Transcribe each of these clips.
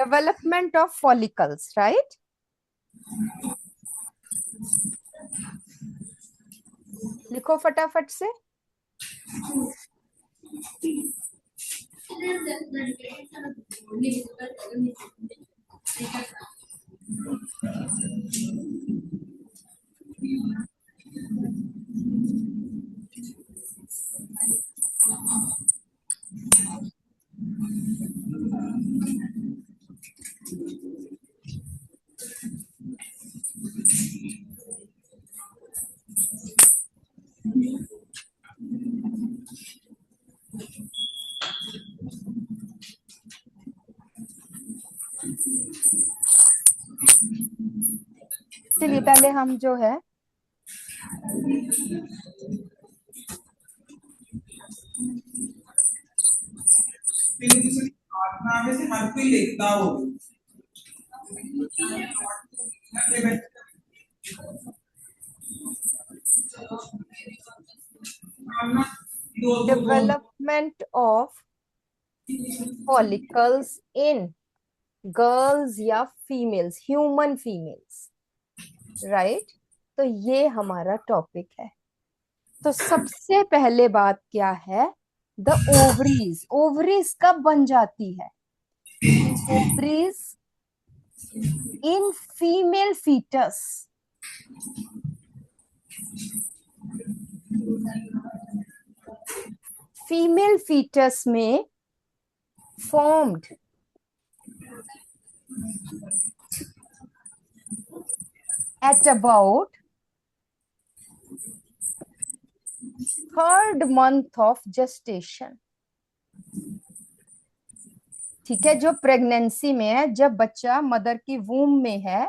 Development of follicles, right? लिखो फटाफट से। चलिए पहले हम जो है में से हर कोई लिखता हो। Development of follicles in girls या फीमेल्स, ह्यूमन फीमेल्स, राइट? तो ये हमारा टॉपिक है। तो सबसे पहले बात क्या है, द ओवरीज। ओवरीज कब बन जाती है? Ovaries in female foetus. Female foetus में formed at about 3rd month of gestation। ठीक है, जो प्रेगनेंसी में है, जब बच्चा मदर की वूम में है,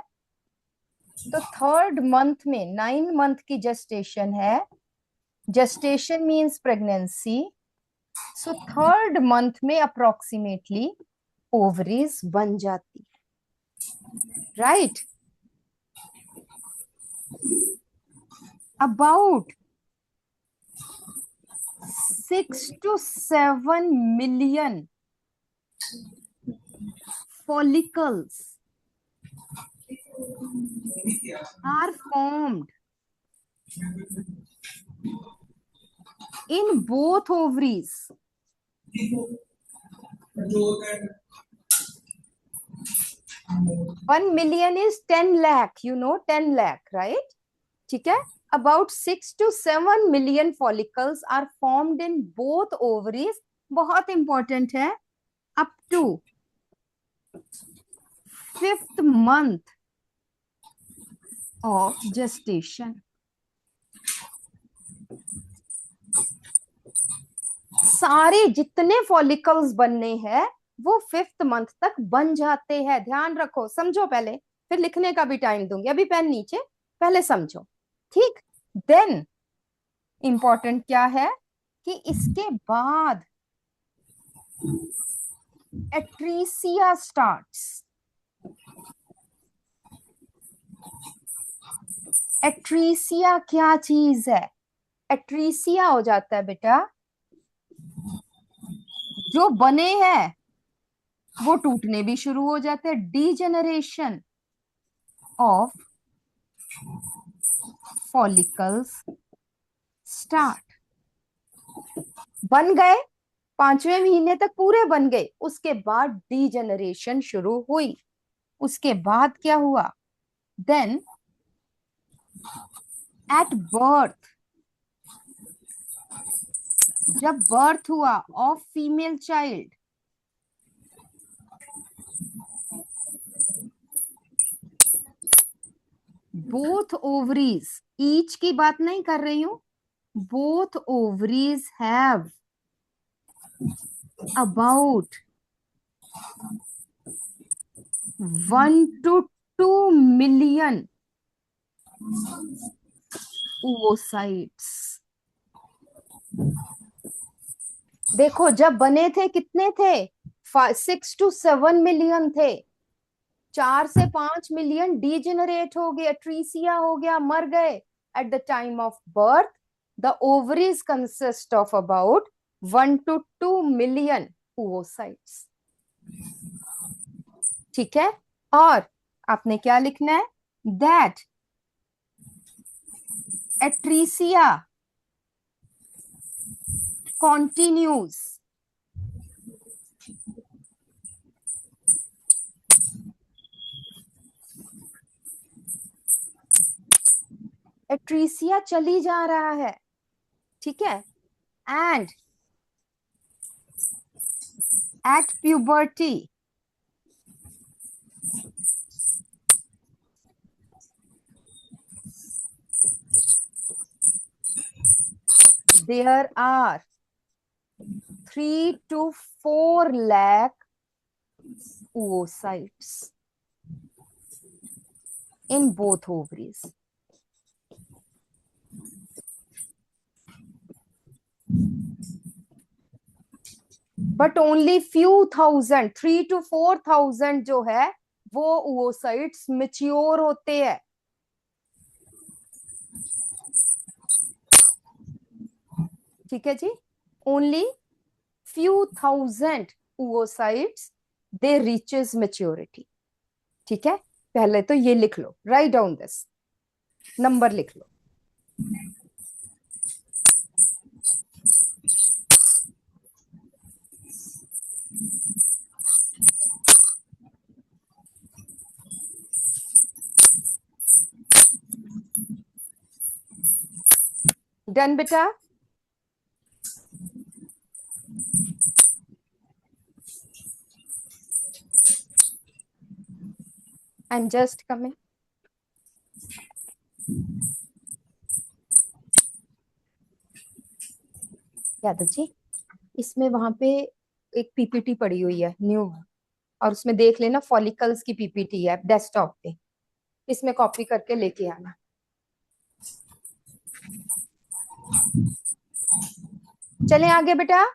तो 3rd मंथ में, 9 मंथ की जेस्टेशन है। Gestation means pregnancy. So 3rd month में अप्रोक्सीमेटली ओवरीज बन जाती है, right? About 6 to 7 million follicles are formed in both ovaries। 1 million is 10 lakh, you know, 10 lakh, right? ठीक है, about 6 to 7 million follicles are formed in both ovaries। बहुत important है, up to 5th month of gestation। सारे जितने follicles बनने हैं वो 5th month तक बन जाते हैं। ध्यान रखो, समझो पहले, फिर लिखने का भी टाइम दूंगी। अभी पेन नीचे, पहले समझो, ठीक? देन इंपॉर्टेंट क्या है कि इसके बाद एट्रीसिया स्टार्ट्स। एट्रीसिया क्या चीज है? एट्रीसिया हो जाता है बेटा, जो बने हैं वो टूटने भी शुरू हो जाते हैं। Degeneration of follicles start. बन गए, 5वें महीने तक पूरे बन गए, उसके बाद डीजेनरेशन शुरू हुई। उसके बाद क्या हुआ? देन एट बर्थ, जब बर्थ हुआ of female child, both ovaries, each की बात नहीं कर रही हूं, both ovaries have about 1 to 2 million oocytes। देखो, जब बने थे कितने थे? 6 to 7 मिलियन थे। 4 से 5 मिलियन डीजेनरेट हो गए, ट्रीसिया हो गया, मर गए। At the time of birth the ovaries consist of about 1 to 2 million oocytes। ठीक है, और आपने क्या लिखना है, दैट एट्रीसिया continues एट्रीसिया चली जा रहा है, ठीक है, and at puberty there are 3 to 4 lakh oocytes in both ovaries. But only few thousand, 3 to 4,000 जो है वो oocytes मेच्योर होते हैं। ठीक है जी, only few thousand oocytes they reaches maturity। ठीक है, पहले तो ये लिख लो, राइट डाउन दिस नंबर लिख लो। डन बेटा, I am just coming. Yadav ji, इसमें वहां पे एक पीपीटी पड़ी हुई है न्यू, और उसमें देख लेना, फॉलिकल्स की पीपीटी है डेस्कटॉप पे, इसमें कॉपी करके लेके आना। चलें आगे बेटा।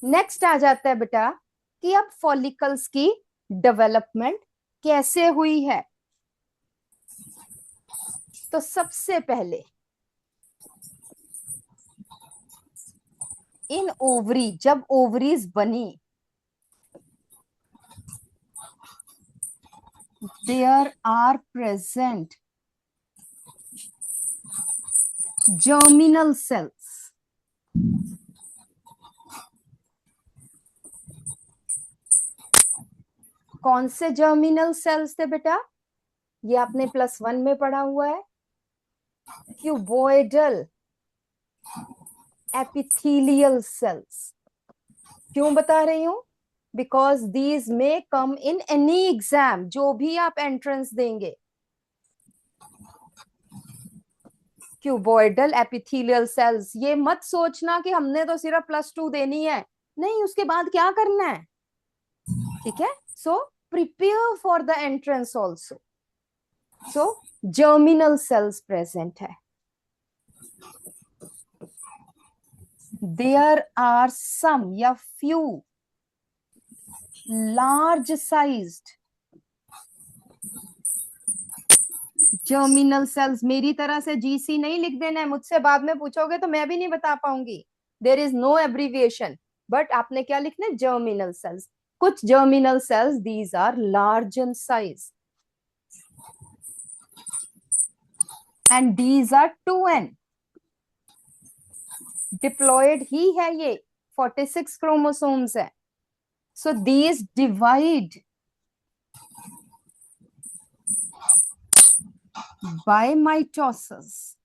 नेक्स्ट आ जाता है बेटा कि अब फॉलिकल्स की डेवलपमेंट कैसे हुई है। तो सबसे पहले इन ओवरी, जब ओवरीज बनी, there are present germinal cells. कौन से जर्मिनल सेल्स थे बेटा, ये आपने +1 में पढ़ा हुआ है, क्यूबॉइडल एपिथेलियल सेल्स। क्यों बता रही हूं, because these may come in any exam, जो भी आप एंट्रेंस देंगे। क्यूबॉइडल एपिथेलियल सेल्स, ये मत सोचना कि हमने तो सिर्फ +2 देनी है, नहीं, उसके बाद क्या करना है। ठीक है, so prepare for the entrance also. So germinal cells present है। देयर आर सम या few large sized germinal cells. मेरी तरह से जीसी नहीं लिख देना है, मुझसे बाद में पूछोगे तो मैं भी नहीं बता पाऊंगी, there is no abbreviation, but आपने क्या लिखना है, जर्मिनल सेल्स। कुछ germinal cells these are large in size and these are 2n diploid ही है, ये 46 क्रोमोसोम्स है। So these divide by mitosis,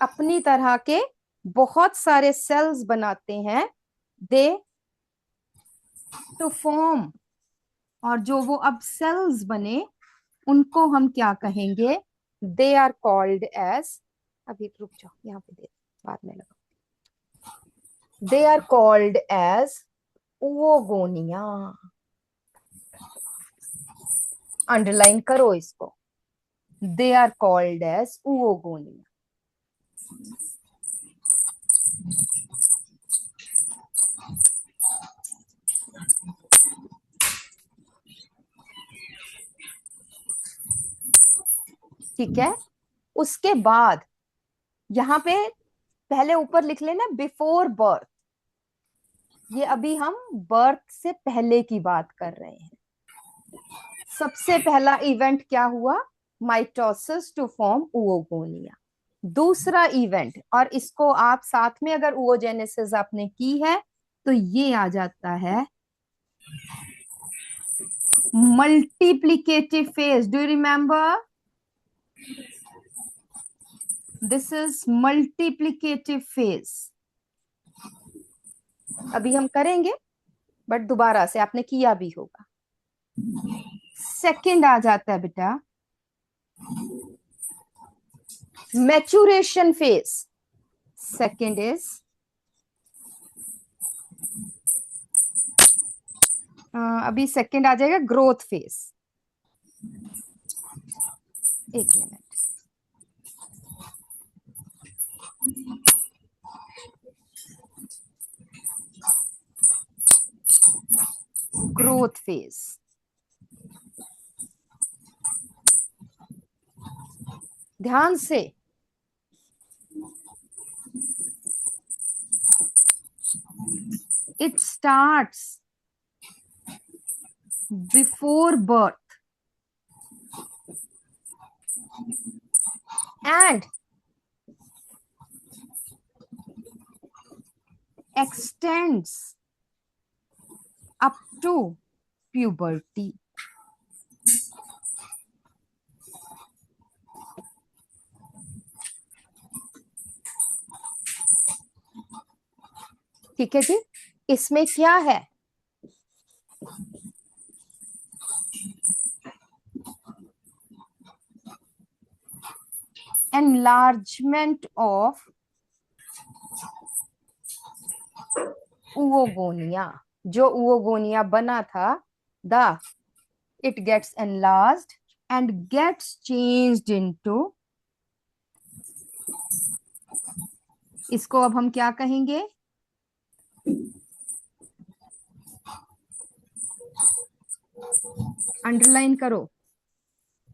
अपनी तरह के बहुत सारे सेल्स बनाते हैं, दे टू फॉर्म, और जो वो अब सेल्स बने उनको हम क्या कहेंगे, दे आर कॉल्ड एज, अभी रुक जाओ यहाँ पे दे, बाद में लगा, they are called as oogonia. Underline करो इसको, they are called as oogonia. ठीक है, उसके बाद यहाँ पे पहले ऊपर लिख लेना बिफोर बर्थ, ये अभी हम बर्थ से पहले की बात कर रहे हैं। सबसे पहला इवेंट क्या हुआ? Mitosis to form oogonia। दूसरा इवेंट, और इसको आप साथ में अगर oogenesis आपने की है तो ये आ जाता है multiplicative phase. Do you remember? This is multiplicative phase. अभी हम करेंगे, बट दोबारा से आपने किया भी होगा। सेकंड आ जाता है बेटा मैच्यूरेशन फेज। सेकंड इज अभी सेकंड आ जाएगा ग्रोथ फेज। एक मिनट। ग्रोथ फेज, ध्यान से। It starts before birth and extends up to puberty। ठीक है जी। इसमें क्या है? enlargement of oogonia। जो oogonia बना था, the it gets enlarged and gets changed into, इसको अब हम क्या कहेंगे? अंडरलाइन करो।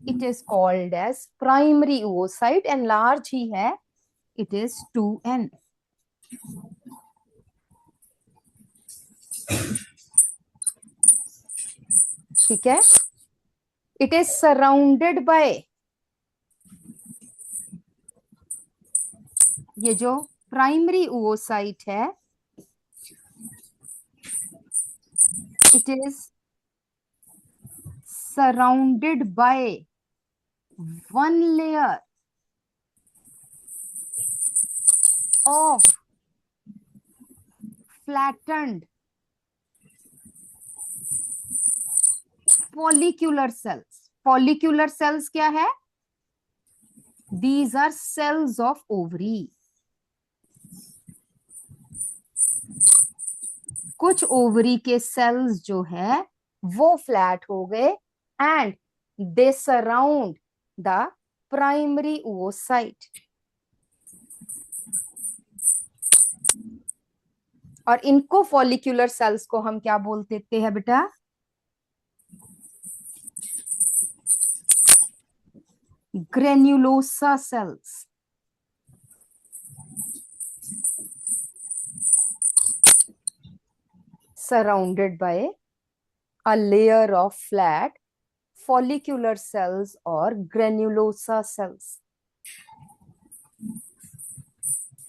It is called as primary oocyte, and large ही है, इट इज 2n। ठीक है। इट इज सराउंडेड बाय, ये जो प्राइमरी oocyte है, it is surrounded by one layer of flattened follicular cells. Follicular cells क्या है? These are cells of ovary. कुछ ओवरी के सेल्स जो है वो फ्लैट हो गए and they surround the primary oocyte। और इनको फॉलिक्यूलर सेल्स को हम क्या बोलते थे है बेटा? Granulosa cells. surrounded by a layer of flat follicular cells or granulosa cells।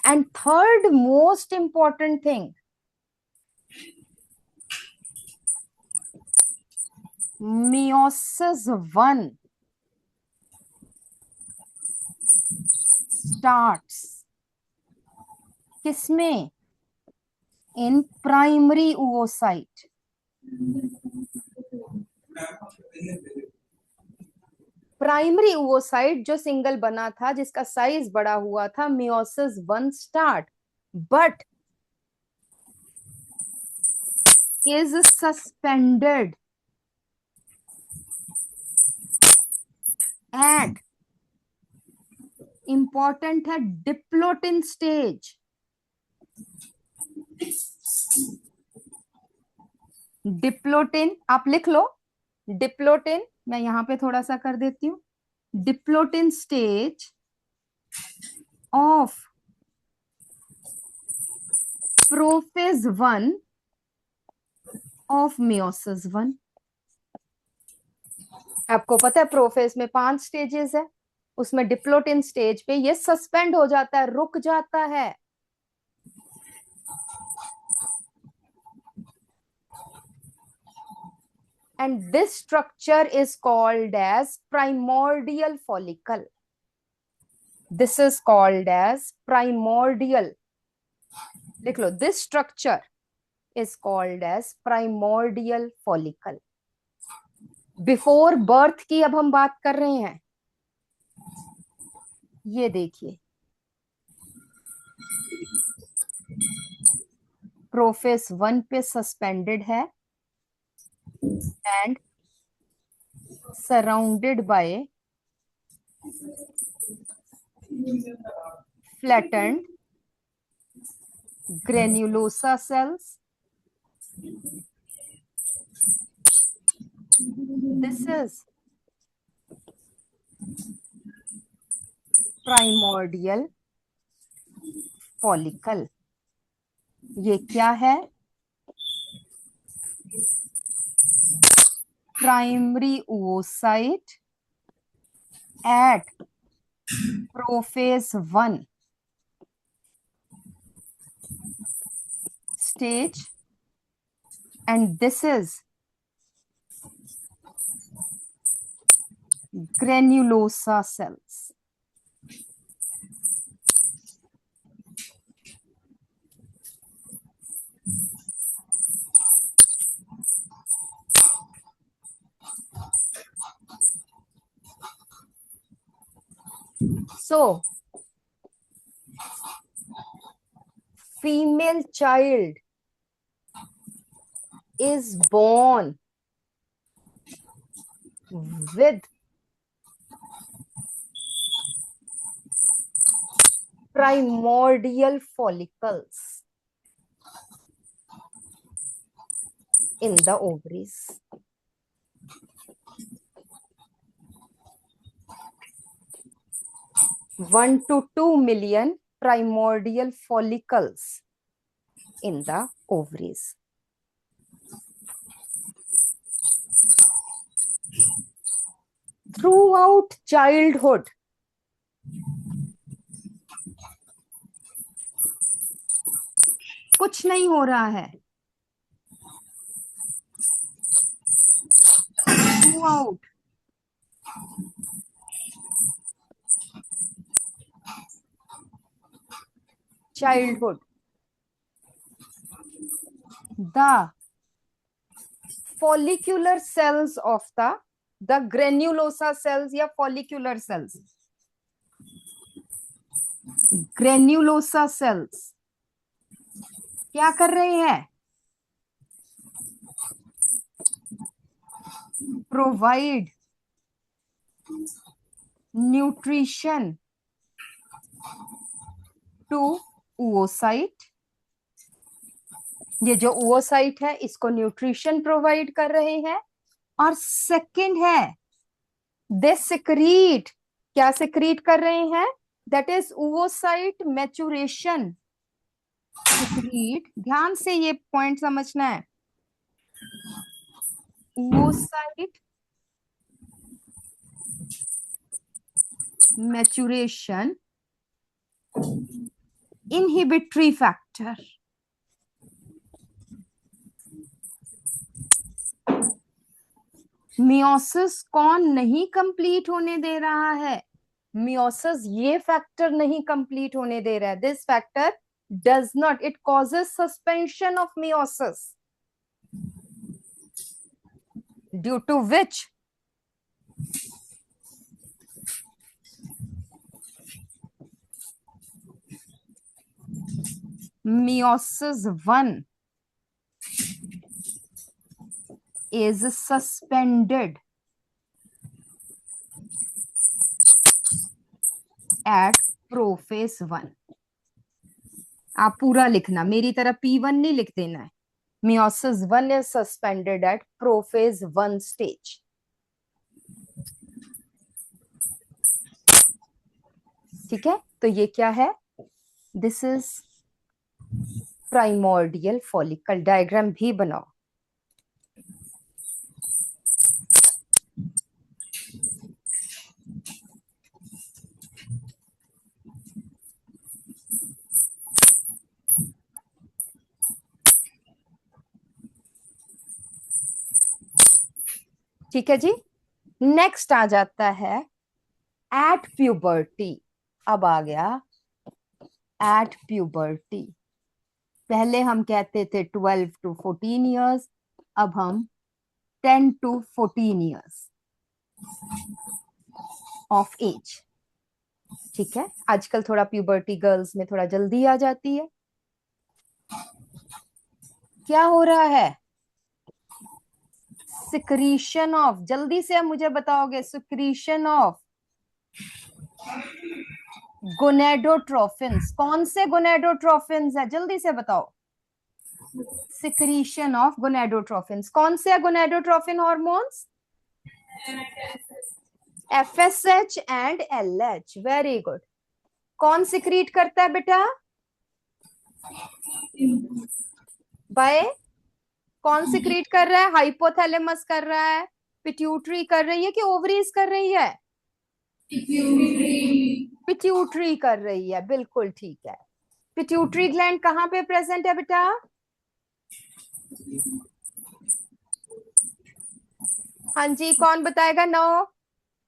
And third most important thing, meiosis 1 starts किसमें? in primary oocyte। Primary oocyte जो सिंगल बना था, जिसका साइज बड़ा हुआ था, meiosis 1 start, but is suspended at important है diplotene stage. Diplotene आप लिख लो, डिप्लोटिन मैं यहां पे थोड़ा सा कर देती हूं। Diplotene stage of prophase 1 of meiosis 1। आपको पता है प्रोफेज में 5 स्टेजेस है, उसमें डिप्लोटिन स्टेज पे ये सस्पेंड हो जाता है, रुक जाता है। And this structure is called as primordial follicle. This is called as primordial, लिख लो, this structure is called as primordial follicle. Before birth की अब हम बात कर रहे हैं। ये देखिए, प्रोफेस 1 पे सस्पेंडेड है and surrounded by flattened granulosa cells. This is primordial follicle. ये क्या है? Primary oocyte at prophase 1 stage, and this is granulosa cells. So female child is born with primordial follicles in the ovaries. One to 2 million primordial follicles in the ovaries. Throughout childhood, कुछ नहीं हो रहा है। Throughout childhood, the follicular cells of the granulosa cells या follicular cells, granulosa cells क्या कर रहे हैं? Provide nutrition to oocyte. ये जो oocyte है इसको न्यूट्रिशन प्रोवाइड कर रहे हैं। और सेकंड है, दे सिक्रीट, क्या सिक्रीट कर रहे हैं? That is oocyte maturation. Secrete, ध्यान से ये पॉइंट समझना है। oocyte maturation inhibitory factor. Meiosis कौन नहीं कंप्लीट होने दे रहा है? मियोसिस ये फैक्टर नहीं कंप्लीट होने दे रहा है। This factor does not, it causes suspension of meiosis, due to which meiosis 1 is suspended at prophase 1। आप पूरा लिखना, मेरी तरह P1 नहीं लिख देना है। meiosis 1 is suspended at prophase 1 stage। ठीक है, तो ये क्या है? This is primordial follicle. Diagram भी बनाओ। ठीक है जी। नेक्स्ट आ जाता है एट प्यूबर्टी। अब आ गया एट प्यूबर्टी। पहले हम कहते थे 12 to 14 ईयर्स, अब हम 10 to 14 ईयर्स ऑफ एज। ठीक है, आजकल थोड़ा प्यूबर्टी गर्ल्स में थोड़ा जल्दी आ जाती है। क्या हो रहा है? सिक्रीशन ऑफ, जल्दी से आप मुझे बताओगे, सिक्रीशन ऑफ गोनेडोट्रोफिन्स। कौन से गोनेडोट्रोफिन्स है, जल्दी से बताओ। Secretion of gonadotrophins. कौन से gonadotrophin hormones? FSH and LH। Very good. कौन सिक्रीट करता है बेटा? बाय, कौन सिक्रीट कर रहा है? हाइपोथैलेमस कर रहा है, पिट्यूटरी कर रही है कि ओवरीज कर रही है? पिट्यूटरी कर रही है, बिल्कुल ठीक है। पिट्यूटरी ग्लैंड कहाँ पे प्रेजेंट है बेटा? हाँ जी, कौन बताएगा? No,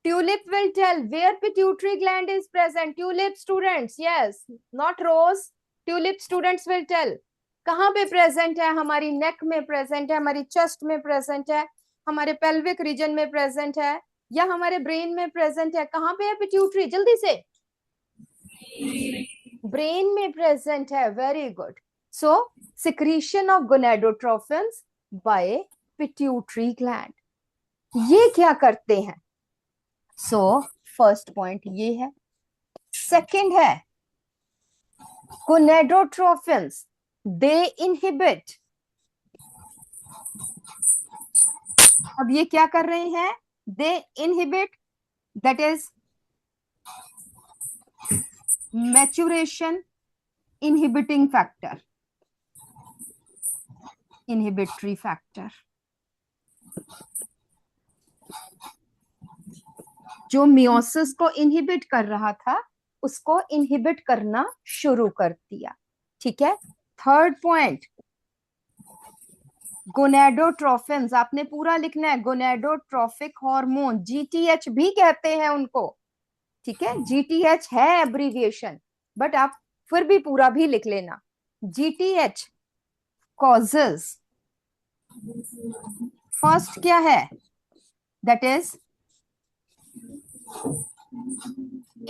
tulip will tell where pituitary gland is present. Tulip students, yes, not rose. Tulip students will tell कहाँ पे प्रेजेंट है। हमारी नेक में प्रेजेंट है, हमारी चेस्ट में प्रेजेंट है, हमारे पेल्विक रीजन में प्रेजेंट है, या हमारे ब्रेन में प्रेजेंट है। कहाँ पे है पिट्यूटरी? जल्दी से। ब्रेन में प्रेजेंट है, very good. So secretion of gonadotrophins by pituitary gland. ये क्या करते हैं? सो फर्स्ट पॉइंट ये है। सेकंड है गोनेडोट्रोफिन्स, दे इनहिबिट। अब ये क्या कर रहे हैं? They inhibit, that is maturation inhibiting factor, inhibitory factor. जो मियोसिस को इनहिबिट कर रहा था उसको इनहिबिट करना शुरू कर दिया। ठीक है। थर्ड पॉइंट, गोनेडोट्रोफिन्स, आपने पूरा लिखना है। गोनेडोट्रोफिक हार्मोन, GTH भी कहते हैं उनको। ठीक है, GTH है एब्रीविएशन, बट आप फिर भी पूरा भी लिख लेना। GTH कॉजेज, फर्स्ट क्या है? That is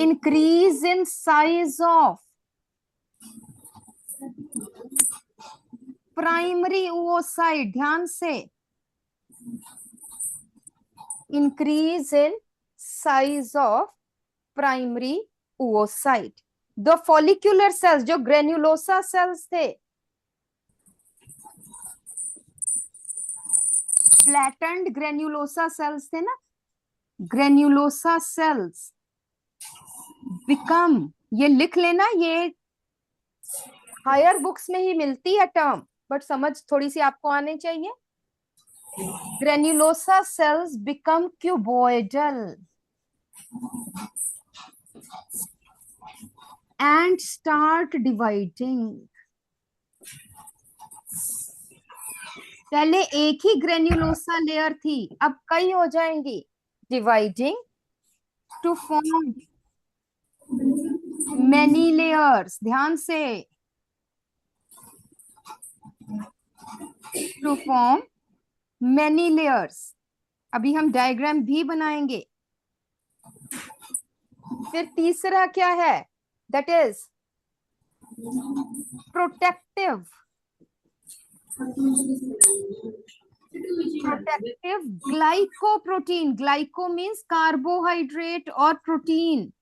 increase in size of primary oocyte। ध्यान से, increase in size of primary oocyte। The follicular cells, जो ग्रेन्युलोसा सेल्स थे, फ्लैटेंड ग्रेन्युलोसा सेल्स थे ना, ग्रेन्युलोसा सेल्स बिकम, ये लिख लेना, ये हायर बुक्स में ही मिलती है टर्म, बट समझ थोड़ी सी आपको आनी चाहिए। Granulosa sales become cuboidal and start dividing. पहले एक ही ग्रेन्युलोसा लेयर थी, अब कई हो जाएंगी, dividing to form many layers. ध्यान से, टू फॉर्म मैनी लेयर्स। अभी हम डायग्राम भी बनाएंगे। फिर तीसरा क्या है? That is protective, protective glycoprotein. Glyco means carbohydrate और प्रोटीन।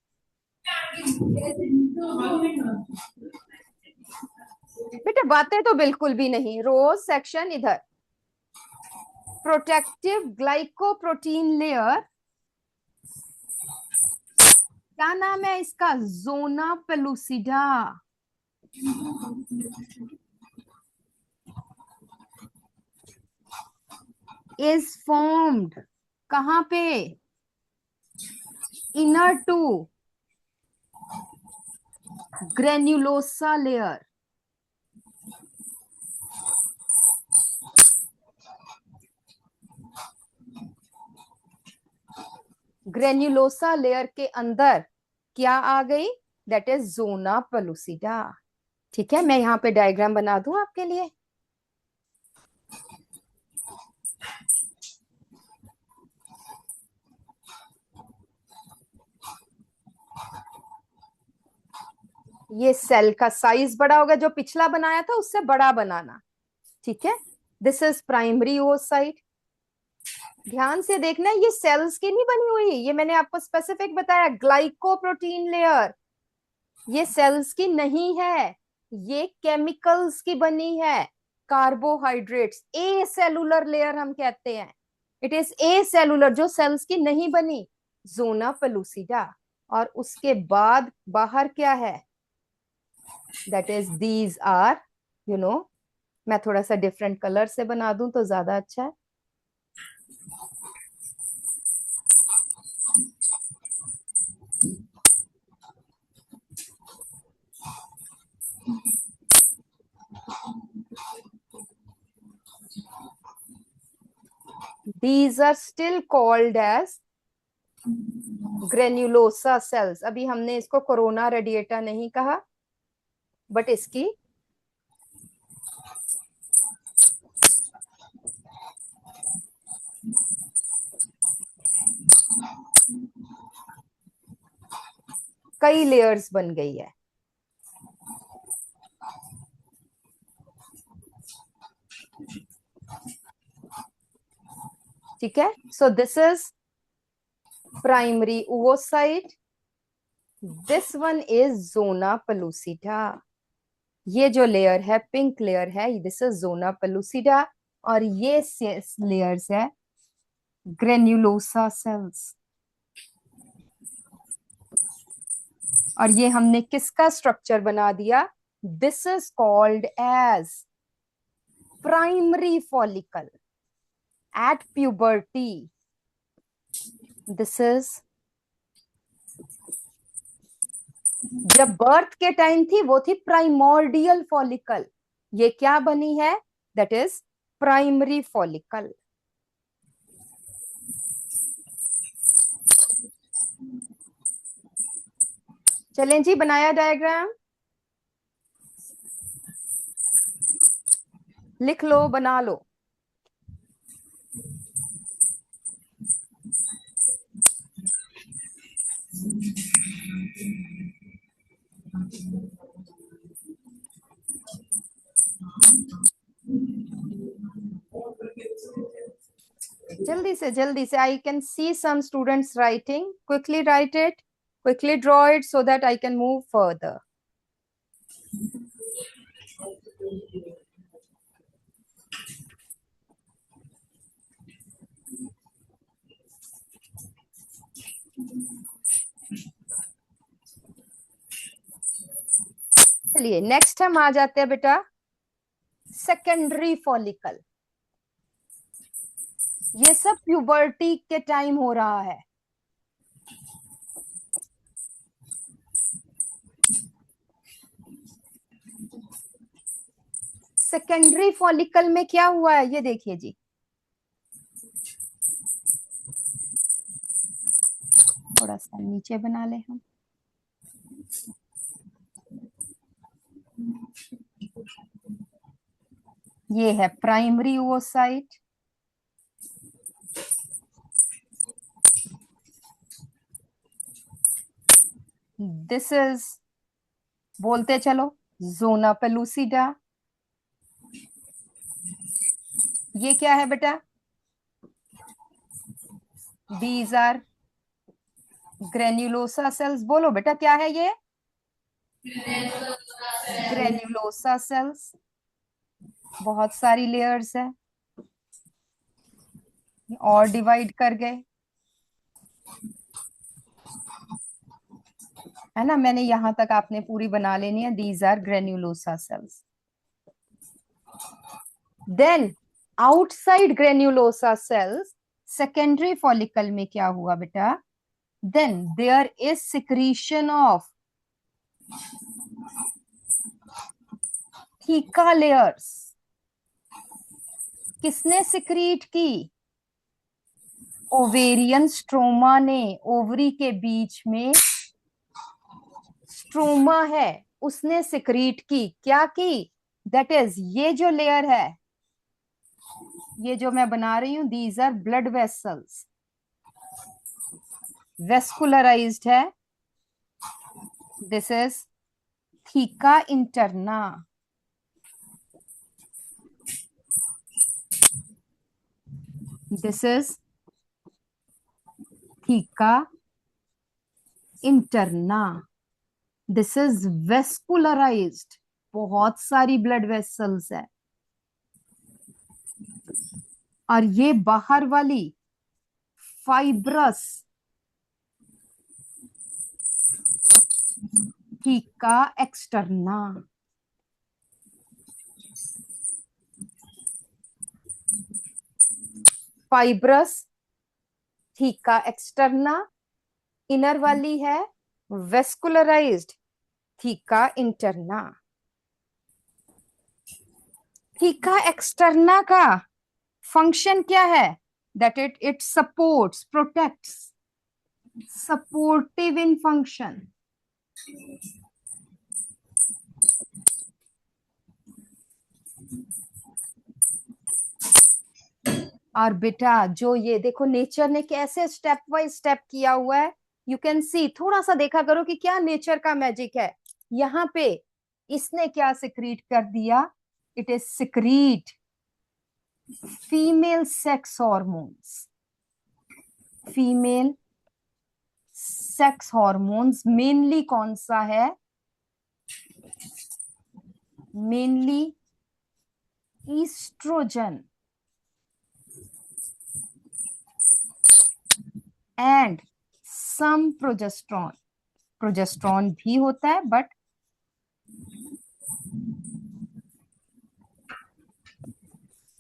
बेटा बातें तो बिल्कुल भी नहीं, रोज सेक्शन इधर। प्रोटेक्टिव ग्लाइकोप्रोटीन लेयर, क्या नाम है इसका? Zona pellucida. इज फॉर्म्ड कहां पे? Inner to granulosa layer. Granulosa layer के अंदर क्या आ गई? That is zona pellucida. ठीक है, मैं यहाँ पे डायग्राम बना दूं आपके लिए। ये सेल का साइज बड़ा होगा, जो पिछला बनाया था उससे बड़ा बनाना। ठीक है, दिस इज प्राइमरी ओसाइट। ध्यान से देखना, ये सेल्स की नहीं बनी हुई, ये मैंने आपको स्पेसिफिक बताया, ग्लाइकोप्रोटीन लेयर। ये सेल्स की नहीं है, ये केमिकल्स की बनी है, कार्बोहाइड्रेट्स। ए सेलुलर लेयर हम कहते हैं, इट इज ए सेलुलर, जो सेल्स की नहीं बनी, जोना पेलुसिडा। और उसके बाद बाहर क्या है? That is these are, you know, मैं थोड़ा सा डिफरेंट कलर से बना दूं तो ज्यादा अच्छा है। These are still called as granulosa cells. अभी हमने इसको कोरोना रेडिएटा नहीं कहा, बट इसकी कई लेयर्स बन गई है। ठीक है, so this is primary oocyte, this one is zona pellucida. ये जो लेयर है, पिंक लेयर है, दिस इज जोना पेलुसिडा। और ये लेयर्स है ग्रेन्युलोसा सेल्स। और ये हमने किसका स्ट्रक्चर बना दिया? This is called as primary follicle at puberty. This is, जब बर्थ के टाइम थी वो थी प्राइमोर्डियल फॉलिकल, ये क्या बनी है? That is primary follicle. चलें जी, बनाया डायग्राम, लिख लो, बना लो। जल्दी से, I can see some students writing, quickly write it, quickly draw it so that I can move further. चलिए नेक्स्ट हम आ जाते हैं बेटा सेकेंडरी फॉलिकल। ये सब प्यूबर्टी के टाइम हो रहा है। सेकेंडरी फॉलिकल में क्या हुआ है, ये देखिए जी, थोड़ा सा नीचे बना ले हम। ये है प्राइमरी oocyte, दिस इज, बोलते चलो, जोना पेलुसिडा। ये क्या है बेटा? These are granulosa cells. बोलो बेटा क्या है ये? Granulosa cells. बहुत सारी लेयर्स है और डिवाइड कर गए, है ना। मैंने यहां तक आपने पूरी बना लेनी है, these are granulosa cells. Then outside granulosa cells, secondary follicle में क्या हुआ बेटा, then there is secretion of theca layers. किसने सिक्रीट की? ओवेरियन स्ट्रोमा ने। ओवरी के बीच में स्ट्रोमा है, उसने सिक्रीट की। क्या की? दैट इज ये जो लेयर है, ये जो मैं बना रही हूं, these are blood vessels, vascularized है। This is theca interna. This is theca interna. This is vascularized, बहुत सारी ब्लड वेसल्स है। और ये बाहर वाली fibrous theca externa. Fibrous theca externa, inner वाली है vascularized theca interna. Theca externa का फंक्शन क्या है? That it supports, protects, supportive in function. और बेटा जो ये देखो, नेचर ने कैसे स्टेप बाय स्टेप किया हुआ है, यू कैन सी। थोड़ा सा देखा करो कि क्या नेचर का मैजिक है। यहाँ पे इसने क्या सिक्रीट कर दिया? It is secrete female sex hormones. Female sex hormones mainly कौन सा है? Mainly oestrogen and some progesterone. Progesterone भी होता है बट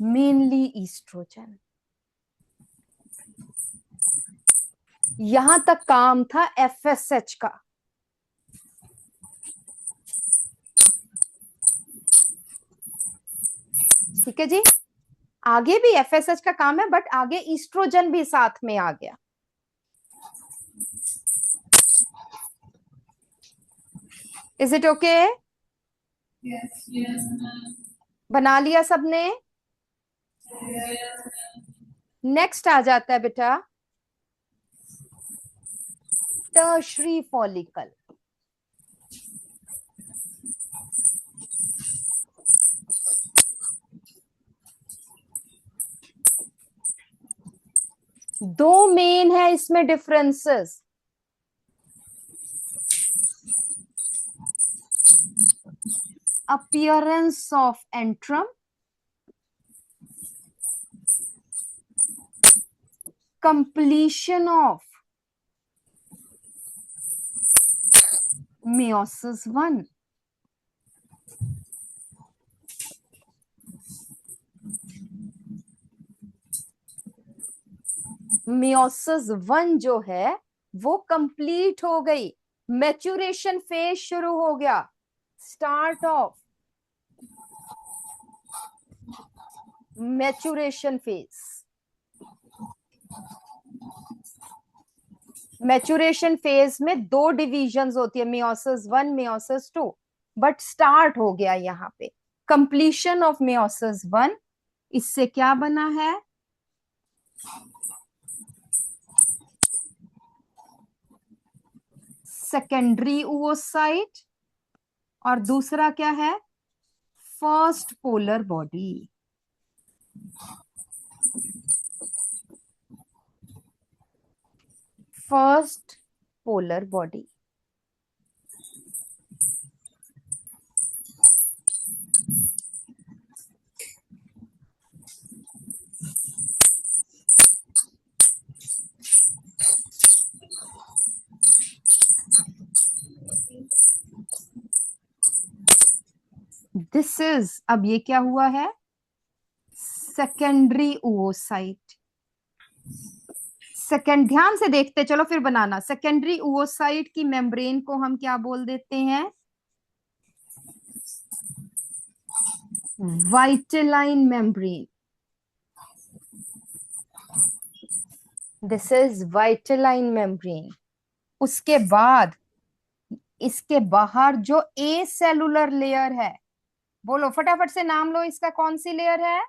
मेनली ईस्ट्रोजन। यहां तक काम था एफएसएच का। ठीक है जी, आगे भी एफएसएच का काम है बट आगे ईस्ट्रोजन भी साथ में आ गया। Is it okay? Yes, yes, बना लिया सबने? नेक्स्ट आ जाता है बेटा टर्शरी फॉलिकल। दो मेन है इसमें differences. Appearance of antrum, completion of meiosis 1। meiosis 1 जो है वो कंप्लीट हो गई, मैच्यूरेशन फेज शुरू हो गया। Start of maturation phase. Maturation phase में दो डिविजन्स होती है, meiosis 1, meiosis 2, बट स्टार्ट हो गया यहाँ पे कंप्लीशन ऑफ meiosis 1। इससे क्या बना है? सेकेंडरी oocyte, और दूसरा क्या है? First polar body. First polar body. This is, अब ये क्या हुआ है? Secondary oocyte। सेकेंड, ध्यान से देखते चलो फिर बनाना। सेकेंडरी oocyte की मेम्ब्रेन को हम क्या बोल देते हैं? Vitelline membrane. This is vitelline membrane. उसके बाद इसके बाहर जो ए सेलुलर लेयर है, बोलो फटाफट से नाम लो इसका, कौन सी लेयर है?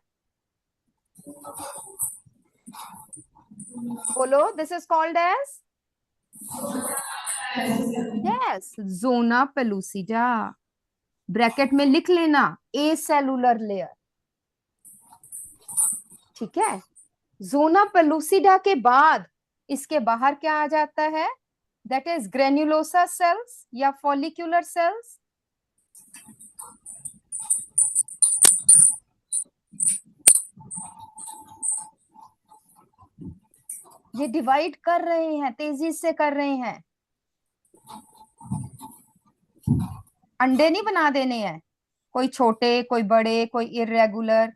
बोलो, this is called as, yes, zona pellucida. Bracket में लिख लेना, ए सेलुलर लेयर। ठीक है, जोना पेलुसिडा के बाद इसके बाहर क्या आ जाता है? दैट इज ग्रेन्युलोसा सेल्स या फॉलिक्यूलर सेल्स। ये डिवाइड कर रहे हैं, तेजी से कर रहे हैं। अंडे नहीं बना देने हैं, कोई छोटे कोई बड़े कोई irregular.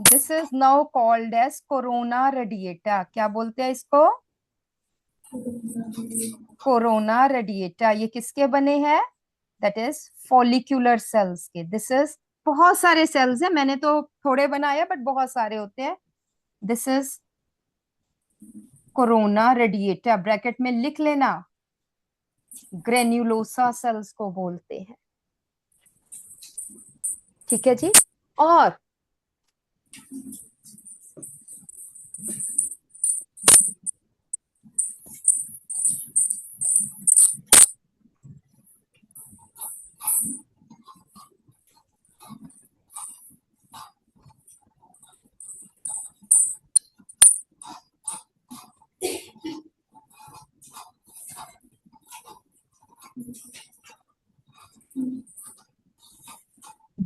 This is now called as corona radiata. क्या बोलते हैं इसको? Corona radiata. ये किसके बने हैं? दैट इज फॉलिक्यूलर सेल्स के। दिस इज, बहुत सारे सेल्स हैं, मैंने तो थोड़े बनाए बट बहुत सारे होते हैं। This is corona radiata, bracket में लिख लेना, ग्रेन्युलोसा सेल्स को बोलते हैं। ठीक है जी। और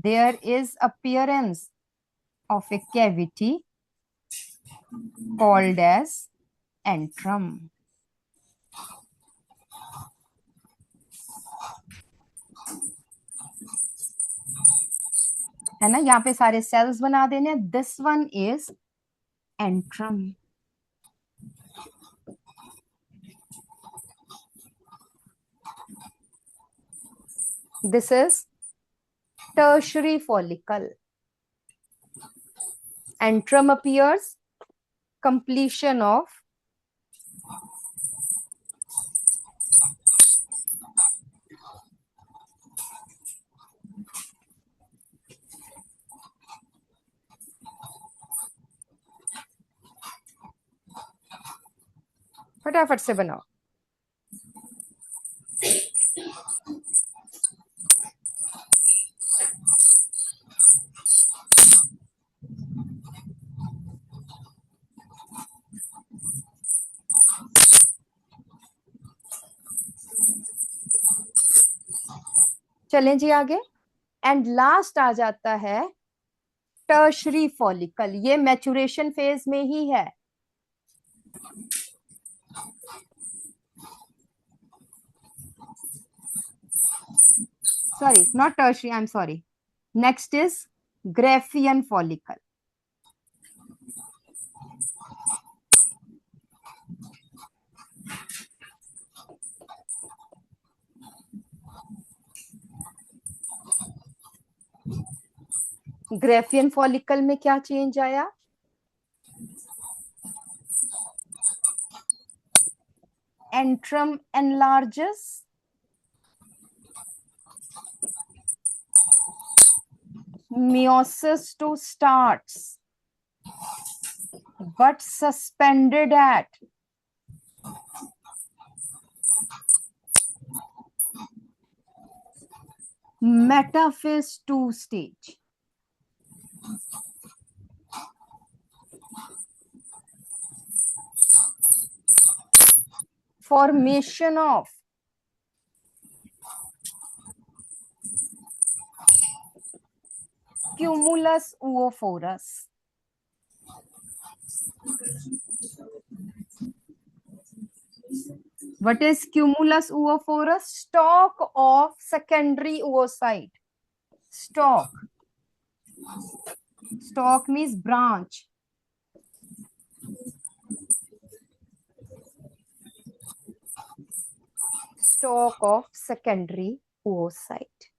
there is appearance of a cavity called as antrum। है ना, यहाँ पे सारे सेल्स बना देने। This one is antrum. This is tertiary follicle। Antrum appears completion of फटाफट से बनाओ। चलें जी आगे। एंड लास्ट आ जाता है टर्शरी फॉलिकल। ये मैचुरेशन फेज में ही है। Sorry, not tertiary, I am sorry. Next is Graafian follicle. Graafian follicle में क्या चेंज आया? Antrum enlarges, meiosis two starts, but suspended at metaphase 2 stage। Formation of Cumulus oophorus. What is Cumulus oophorus? Stalk of secondary oocyte. Stalk. Stalk means branch. Stalk of secondary oocyte.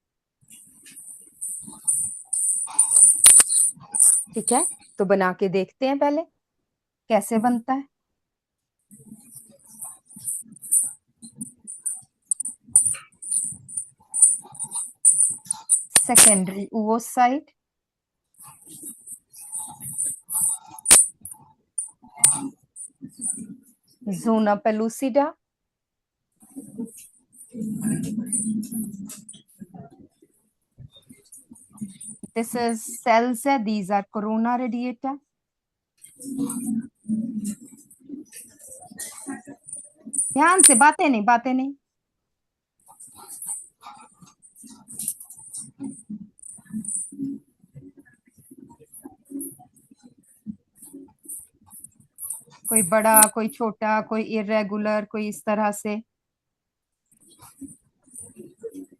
ठीक है, तो बना के देखते हैं पहले कैसे बनता है. Secondary oocyte. Zona pellucida. This is cells है, these are corona radiata. ध्यान से, बातें नहीं. कोई बड़ा, कोई छोटा, कोई इरेगुलर, कोई इस तरह से,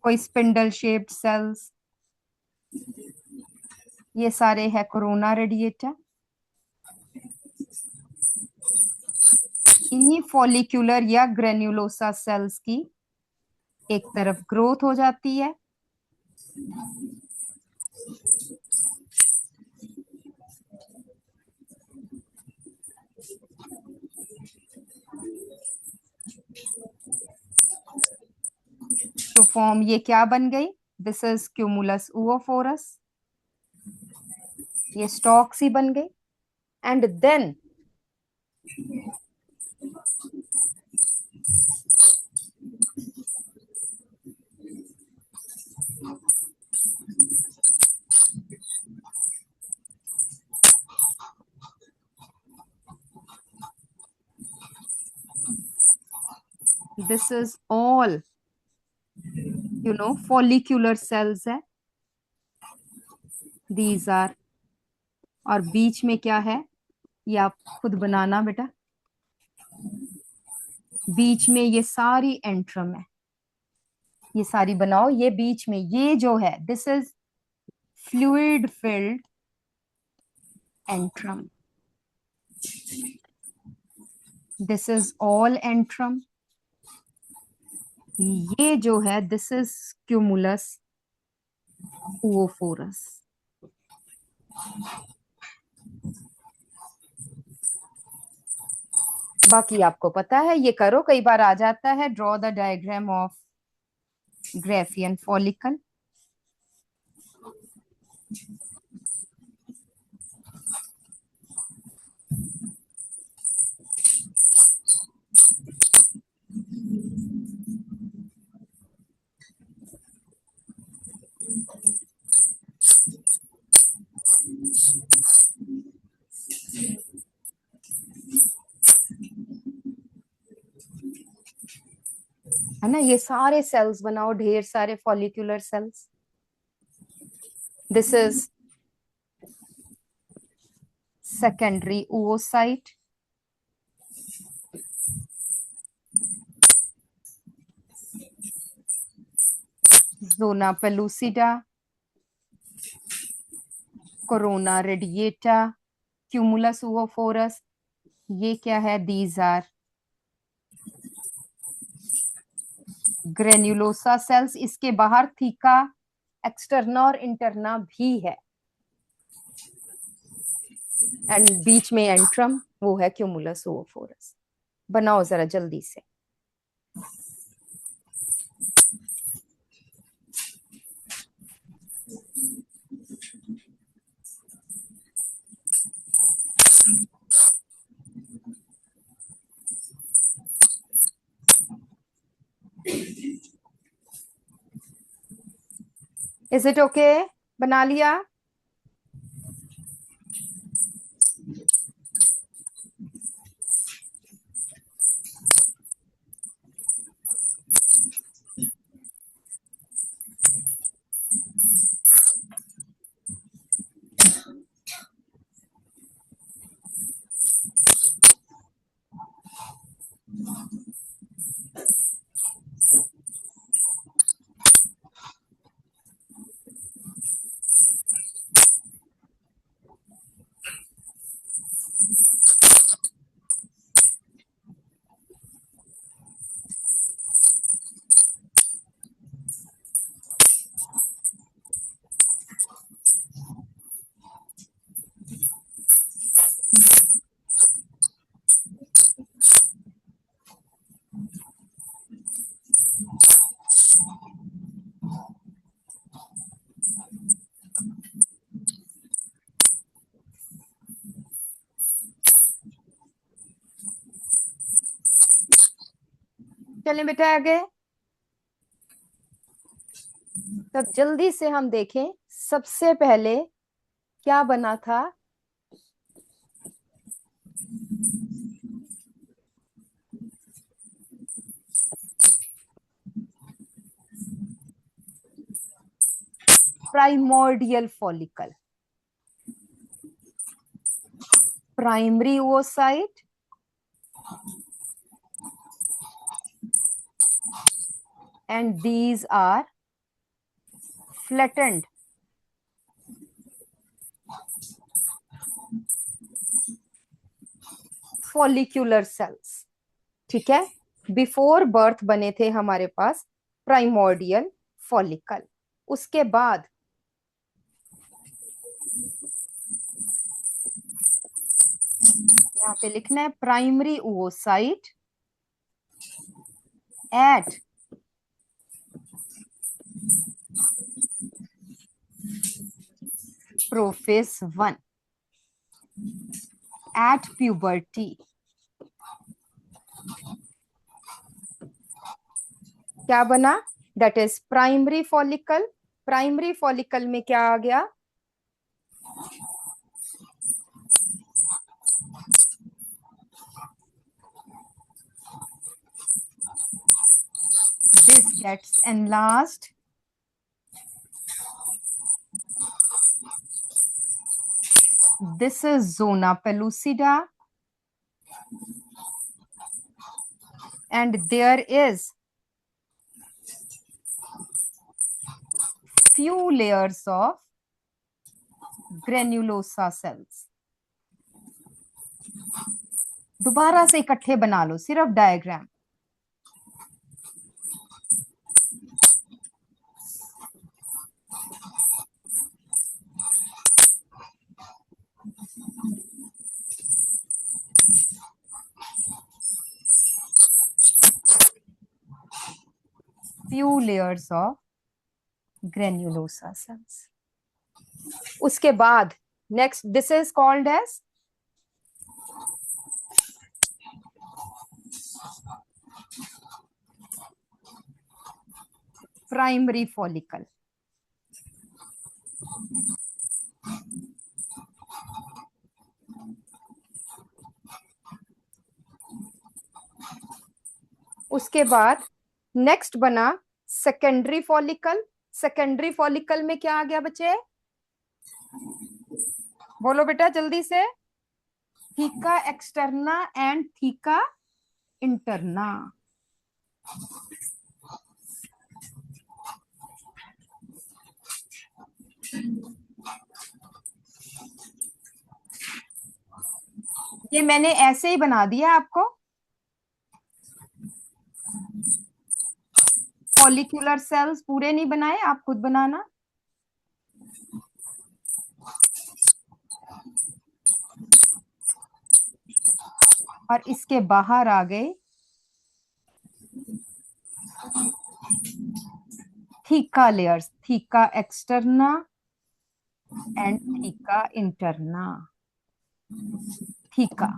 कोई स्पिंडल शेप्ड सेल्स, ये सारे है कोरोना रेडिएटा. इन्हीं फॉलिक्यूलर या ग्रेन्युलोसा सेल्स की एक तरफ ग्रोथ हो जाती है. तो फॉर्म ये क्या बन गई? This is cumulus oophorus. ये स्टॉक्स ही बन गई. And then this is all follicular cells है. These are, और बीच में क्या है ये आप खुद बनाना बेटा. बीच में ये सारी एंट्रम है, ये सारी बनाओ. ये बीच में ये जो है, this is fluid filled antrum. This is all antrum. ये जो है, दिस इज क्यूमुलस oophorus. बाकी आपको पता है, ये करो, कई बार आ जाता है. Draw the diagram of Graafian follicle. है ना, ये सारे सेल्स बनाओ, ढेर सारे follicular cells. This is secondary oocyte. Zona pellucida, corona radiata, cumulus oophorus. ये क्या है? These are granulosa cells. इसके बाहर थीका एक्सटर्ना और इंटरना भी है. एंड बीच में एंट्रम, वो है क्यूमुलस oophorus. बनाओ जरा जल्दी से. Is it okay? बना लिया? चलें बेटा आगे। तब जल्दी से हम देखें सबसे पहले क्या बना था। Primordial follicle, primary oocyte and these are flattened follicular cells। ठीक है, बिफोर बर्थ बने थे हमारे पास प्राइमोर्डियल फॉलिकल। उसके बाद यहाँ पे लिखना है primary oocyte at prophase 1 at puberty. क्या बना? That is primary follicle. Primary follicle में क्या आ गया? This gets enlarged this is zona pellucida and there is few layers of granulosa cells। दोबारा से इकट्ठे बना लो सिर्फ diagram. few layers of granulosa cells। उसके बाद next this is called as primary follicle. उसके बाद नेक्स्ट बना सेकेंडरी फॉलिकल। सेकेंडरी फॉलिकल में क्या आ गया बच्चे? बोलो बेटा जल्दी से। Theca externa and theca interna. ये मैंने ऐसे ही बना दिया आपको, फॉलिकुलर सेल्स पूरे नहीं बनाए, आप खुद बनाना। और इसके बाहर आ गए theca layers, theca externa and theca interna. Theca,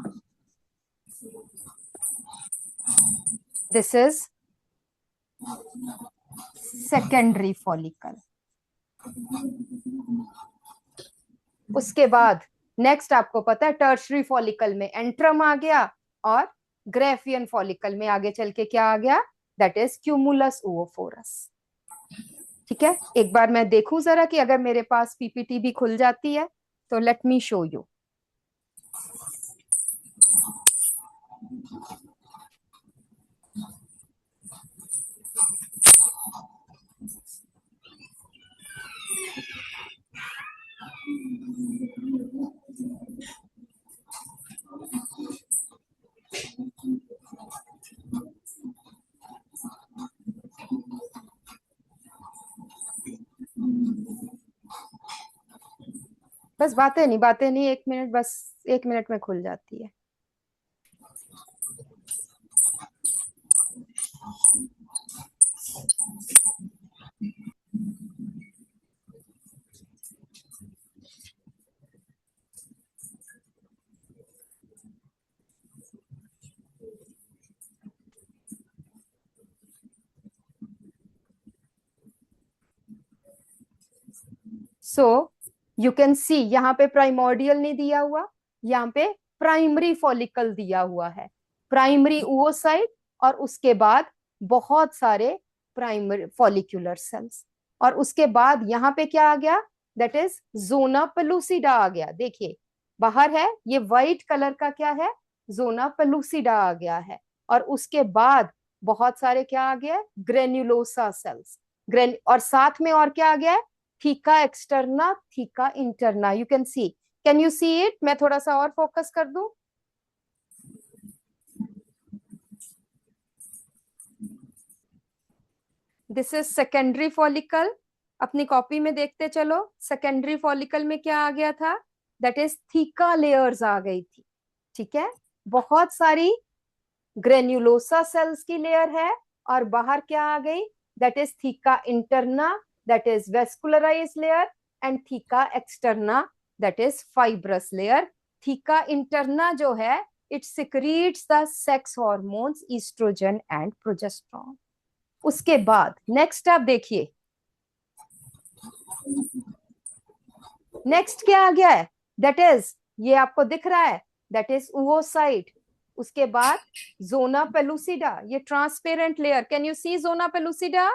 this is secondary follicle. उसके बाद नेक्स्ट आपको पता है टर्शरी फॉलिकल में एंट्रम आ गया और ग्रेफियन फॉलिकल में आगे चल के क्या आ गया? That is cumulus oophorus. ठीक है, एक बार मैं देखूं जरा कि अगर मेरे पास पीपीटी भी खुल जाती है तो लेट मी शो यू। बस बातें नहीं, बातें नहीं, 1 मिनट, बस 1 मिनट में खुल जाती है। सो यू कैन सी यहाँ पे प्राइमोर्डियल नहीं दिया हुआ, यहाँ पे प्राइमरी फॉलिकल दिया हुआ है, प्राइमरी oocyte, और उसके बाद बहुत सारे प्राइमरी फॉलिक्यूलर सेल्स, और उसके बाद यहाँ पे क्या आ गया, दैट इज जोना पेलुसिडा आ गया। देखिए बाहर है ये व्हाइट कलर का, क्या है, जोना पेलुसिडा आ गया है, और उसके बाद बहुत सारे क्या आ गया, ग्रेन्युलोसा सेल्स, और साथ में और क्या आ गया है, theca externa, theca interna. You can see, can you see it, मैं थोड़ा सा और फोकस कर दूं। दिस इज सेकेंडरी फॉलिकल, अपनी कॉपी में देखते चलो, सेकेंडरी फॉलिकल में क्या आ गया था, दैट इज थीका लेयर्स आ गई थी, ठीक है, बहुत सारी ग्रेन्युलोसा सेल्स की लेयर है, और बाहर क्या आ गई, that is theca interna, that is vascularise layer, and theca externa, that is fibrous layer. Theca interna जो है, it secretes the sex hormones oestrogen and progesterone. उसके बाद नेक्स्ट आप देखिए, नेक्स्ट क्या आ गया है, दैट इज, ये आपको दिख रहा है, दैट इज oocyte। उसके बाद जोना पेलुसिडा, ये transparent layer, can you see zona pellucida,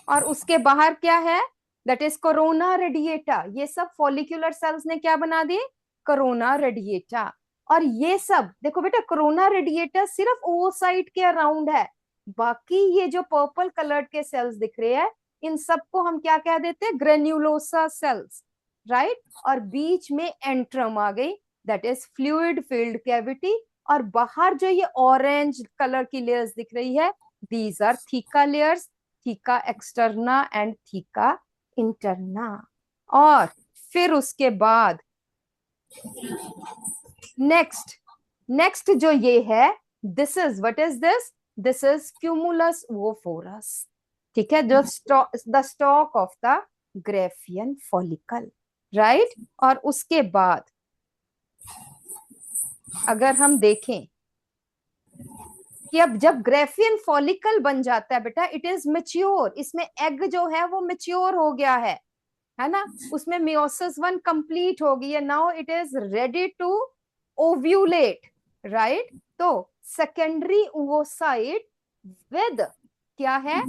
और उसके बाहर क्या है, दैट इज कोरोना रेडिएटा। ये सब फॉलिक्यूलर सेल्स ने क्या बना दी, कोरोना रेडिएटा। और ये सब देखो बेटा, कोरोना रेडिएटा सिर्फ oocyte के अराउंड है, बाकी ये जो पर्पल कलर्ड के सेल्स दिख रहे हैं, इन सबको हम क्या कह देते हैं, ग्रेन्युलोसा सेल्स, राइट। और बीच में एंट्रम आ गई, that is fluid filled cavity, और बाहर जो ये ऑरेंज कलर की लेयर्स दिख रही है, these are theca layers, theca externa and theca interna. और फिर उसके बाद नेक्स्ट जो ये है, this is, what is this, this is cumulus oophorus, ठीक है, जो the stalk of the Graafian follicle, right. और उसके बाद अगर हम देखें कि अब जब ग्रेफियन फॉलिकल बन जाता है बेटा, इट इज मेच्योर, इसमें एग जो है वो मेच्योर हो गया है ना, उसमें मियोसिस 1 कंप्लीट हो गई है, now it is ready to ovulate, right. तो सेकेंडरी oocyte विद क्या है,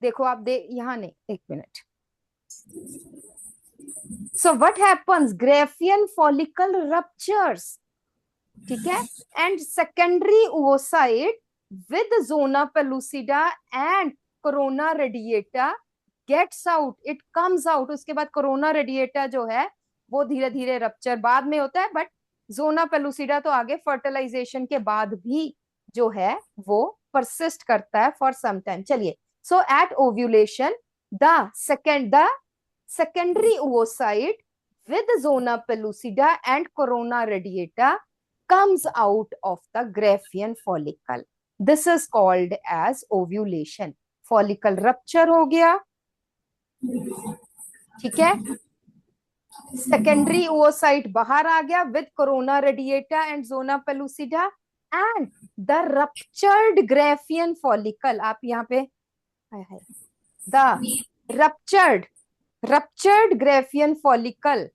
देखो आप यहां नहीं, एक minute, so what happens, Graafian follicle ruptures, ठीक है, and secondary oocyte with zona pellucida and corona radiata gets out, it comes out। उसके बाद कोरोना रेडिएटा जो है वो धीरे धीरे रप्चर बाद में होता है, बट जोना पेलुसिडा तो आगे फर्टिलाइजेशन के बाद भी जो है वो परसिस्ट करता है फॉर सम टाइम। चलिए, so at ovulation the secondary oocyte with zona pellucida and corona radiata comes out of the Graafian follicle. This is called as ovulation. Follicle rupture हो गया, ठीक है, secondary oocyte बाहर आ गया with corona radiata and zona pellucida, and the ruptured Graafian follicle, आप यहाँ पे the ruptured Graafian follicle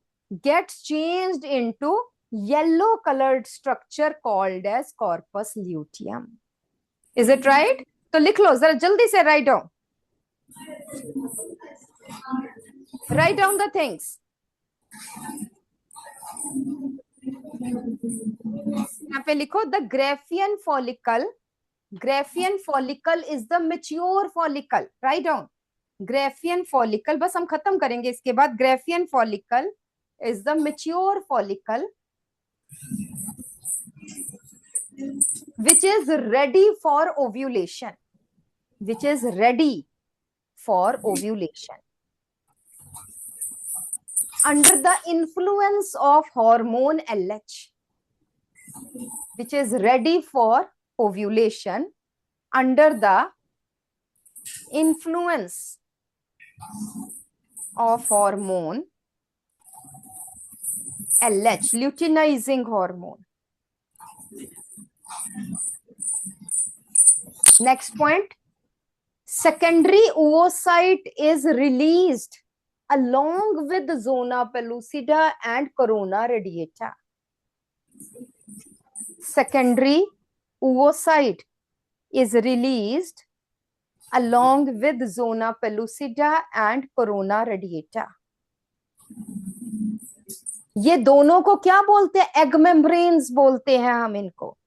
gets changed into yellow colored structure called as corpus luteum. Is it right? तो लिख लो जरा जल्दी से, write down the things. यहाँ पे लिखो the Graafian follicle is the mature follicle. Write down Graafian follicle, बस हम खत्म करेंगे इसके बाद। Graafian follicle is the mature follicle which is ready for ovulation, which is ready for ovulation under the influence of hormone LH, which is ready for ovulation under the influence of hormone LH, luteinizing hormone. Next point, secondary oocyte is released along with zona pellucida and corona radiata. Secondary oocyte is released along with zona pellucida and corona radiata. ये दोनों को क्या बोलते हैं? Egg membranes बोलते हैं हम इनको.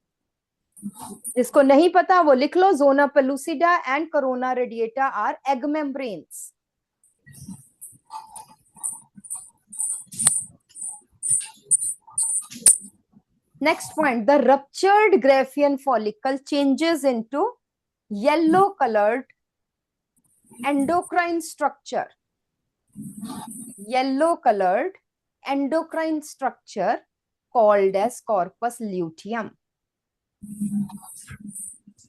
जिसको नहीं पता वो लिख लो, zona pellucida and corona radiata are egg membranes. Next point, the ruptured Graafian follicle changes into yellow colored endocrine structure. Yellow colored endocrine structure called as corpus luteum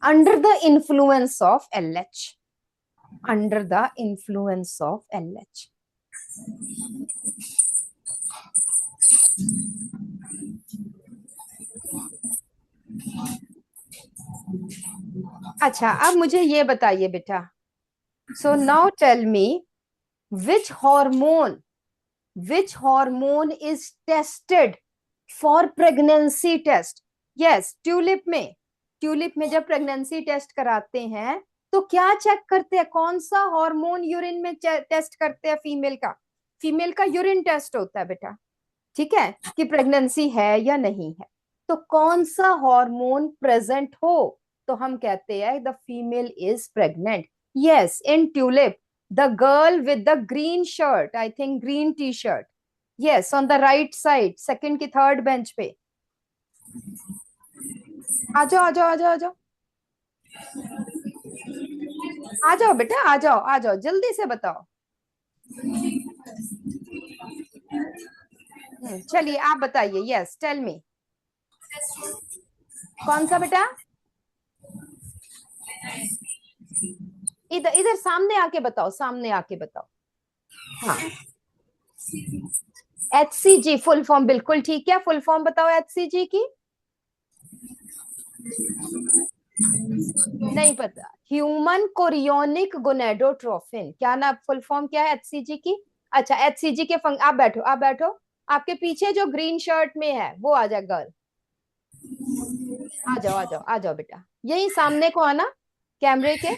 under the influence of LH. Under the influence of LH. अच्छा, अब मुझे ये बताइए बेटा. So now tell me which hormone is tested for pregnancy test? Yes, tulip में जब pregnancy test कराते हैं तो क्या चेक करते हैं? कौन सा हार्मोन यूरिन में टेस्ट करते हैं? फीमेल का यूरिन टेस्ट होता है बेटा, ठीक है, कि प्रेगनेंसी है या नहीं है. तो कौन सा हार्मोन प्रेजेंट हो तो हम कहते हैं the female is pregnant. Yes, in tulip the girl with the green shirt, I think green t-shirt, yes, on the right side, second की third bench पे. आ जाओ बेटा, आ जाओ जल्दी से बताओ. चलिए आप बताइए. Yes, tell me. कौन सा बेटा? इधर सामने आके बताओ. हाँ, HCG फुल फॉर्म. बिल्कुल ठीक है, फुल फॉर्म बताओ HCG की. नहीं पता. Human chorionic gonadotrophin. क्या ना फुल फॉर्म क्या है HCG की? अच्छा, HCG के आप बैठो. आपके पीछे जो ग्रीन शर्ट में है वो आ जाए गर्ल. आ जाओ बेटा, यही सामने को आना कैमरे के.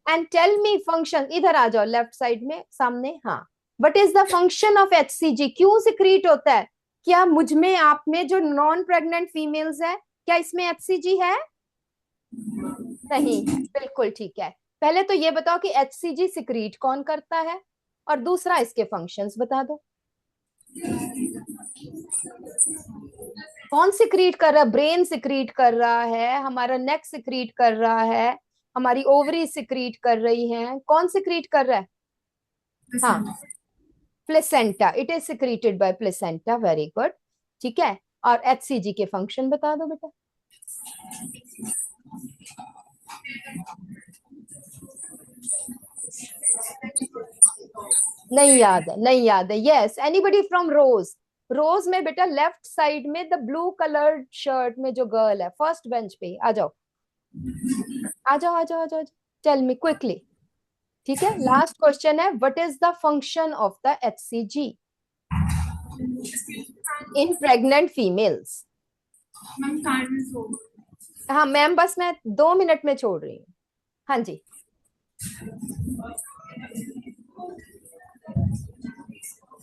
And tell me function. इधर आ जाओ लेफ्ट साइड में सामने. हाँ, what is the function of HCG? क्यों सिक्रीट होता है? क्या मुझ में, आप में जो नॉन प्रेग्नेंट फीमेल्स है, क्या इसमें HCG है? नहीं है. बिल्कुल ठीक है. पहले तो ये बताओ कि HCG सिक्रीट कौन करता है, और दूसरा इसके फंक्शंस बता दो. कौन सिक्रीट कर रहा है? ब्रेन सिक्रीट कर रहा है, हमारा नेक सिक्रीट कर रहा है, हमारी ओवरी सिक्रीट कर रही है. कौन सिक्रीट कर रहा है? हाँ, placenta. It is secreted by placenta. Very good, ठीक है. और HCG के फंक्शन बता दो बेटा. नहीं याद है. यस, एनीबडी फ्रॉम रोज में बेटा लेफ्ट साइड में द ब्लू कलर्ड शर्ट में जो गर्ल है फर्स्ट बेंच पे. आ जाओ. Tell me quickly. ठीक है, लास्ट क्वेश्चन है. What is the function of the HCG in pregnant females? हाँ मैम, बस मैं 2 मिनट में छोड़ रही हूँ. हाँ जी.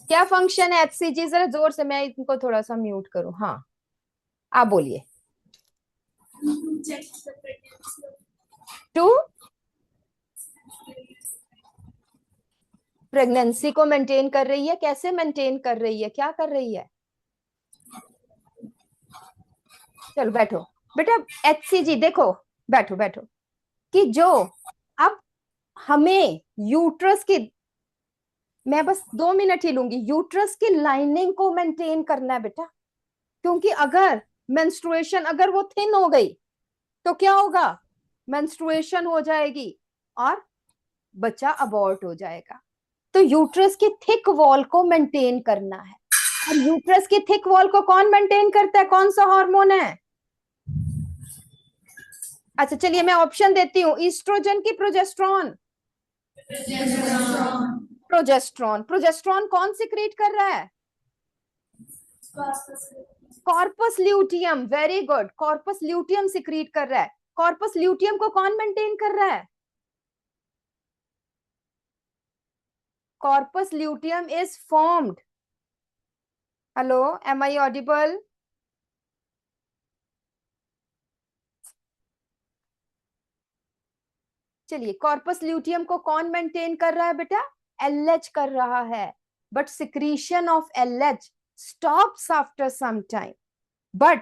क्या फंक्शन है HCG? जरा जोर से, मैं इनको थोड़ा सा म्यूट करूं. हाँ, आप बोलिए. टू प्रेगनेंसी को मेंटेन कर रही है. कैसे मेंटेन कर रही है? क्या कर रही है? चलो बैठो बेटा. HCG देखो, बैठो कि जो अब हमें यूट्रस की, मैं बस 2 मिनट ही लूंगी, यूट्रस की लाइनिंग को मेंटेन करना है बेटा. क्योंकि अगर मेंस्ट्रुएशन, अगर वो थिन हो गई तो क्या होगा? मेंस्ट्रुएशन हो जाएगी और बच्चा अबॉर्ट हो जाएगा. तो यूट्रस की थिक वॉल को मेंटेन करना है. और यूट्रस की थिक वॉल को कौन मेंटेन करता है? कौन सा हार्मोन है? अच्छा चलिए मैं ऑप्शन देती हूँ. ईस्ट्रोजन की प्रोजेस्टेरोन? प्रोजेस्ट्रॉन। प्रोजेस्ट्रॉन कौन सिक्रीट कर रहा है? Corpus luteum. Very good, corpus luteum secrete कर रहा है। कॉर्पस ल्यूटियम को कौन मेंटेन कर रहा है? Corpus luteum is formed, hello, am I audible? चलिए, कॉर्पस ल्यूटियम को कौन मेंटेन कर रहा है बेटा? एलएच कर रहा है, but secretion of LH stops after some time. But